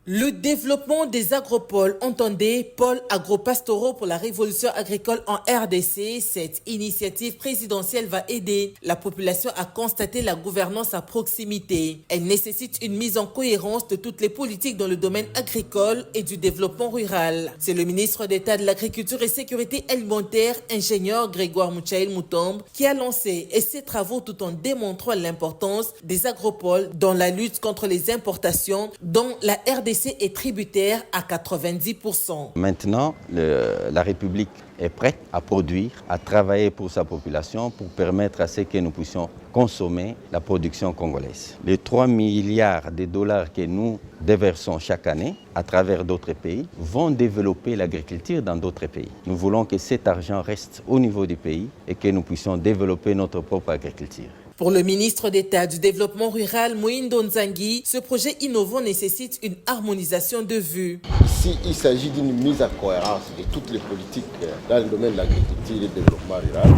Le développement des agropoles, entendez pôles agropastoraux pour la révolution agricole en RDC. Cette initiative présidentielle va aider la population à constater la gouvernance à proximité. Elle nécessite une mise en cohérence de toutes les politiques dans le domaine agricole et du développement rural. C'est le ministre d'État de l'Agriculture et Sécurité alimentaire, ingénieur Grégoire Mouchaïl Moutombe, qui a lancé ces travaux tout en démontrant l'importance des agropoles dans la lutte contre les importations, dont la RDC est tributaire à 90%. Maintenant, la République est prête à produire, à travailler pour sa population, pour permettre à ce que nous puissions consommer la production congolaise. Les 3 milliards de dollars que nous déversons chaque année à travers d'autres pays vont développer l'agriculture dans d'autres pays. Nous voulons que cet argent reste au niveau du pays et que nous puissions développer notre propre agriculture. Pour le ministre d'État du Développement rural, Moïndo Nzangi, ce projet innovant nécessite une harmonisation de vues. Ici, il s'agit d'une mise en cohérence de toutes les politiques dans le domaine de l'agriculture et du développement rural.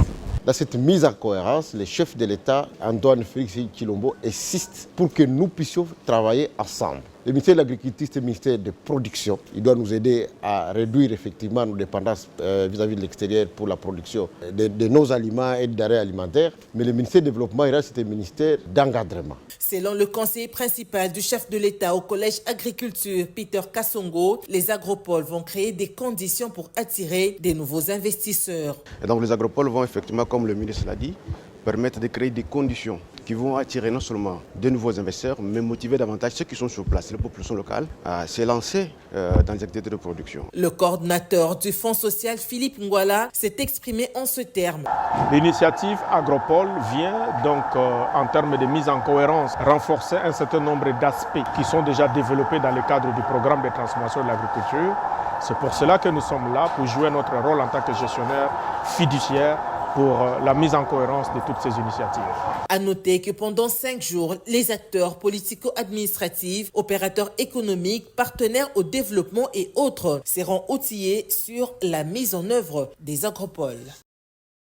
Dans cette mise en cohérence, le chef de l'État, Antoine Félix Tshilombo, insiste pour que nous puissions travailler ensemble. Le ministère de l'Agriculture, c'est le ministère de production. Il doit nous aider à réduire effectivement nos dépendances vis-à-vis de l'extérieur pour la production de nos aliments et d'arrêts alimentaires. Mais le ministère du Développement rural, c'est un ministère d'encadrement. Selon le conseiller principal du chef de l'État au Collège Agriculture, Peter Kassongo, les agropoles vont créer des conditions pour attirer des nouveaux investisseurs. Et donc les agropoles vont effectivement, comme le ministre l'a dit, permettre de créer des conditions qui vont attirer non seulement de nouveaux investisseurs, mais motiver davantage ceux qui sont sur place, les populations locales, à se lancer dans les activités de production. Le coordinateur du Fonds social, Philippe Ngwala, s'est exprimé en ce terme. L'initiative Agropole vient donc, en termes de mise en cohérence, renforcer un certain nombre d'aspects qui sont déjà développés dans le cadre du programme de transformation de l'agriculture. C'est pour cela que nous sommes là, pour jouer notre rôle en tant que gestionnaire fiduciaire pour la mise en cohérence de toutes ces initiatives. À noter que pendant 5 jours, les acteurs politico-administratifs, opérateurs économiques, partenaires au développement et autres seront outillés sur la mise en œuvre des agropoles.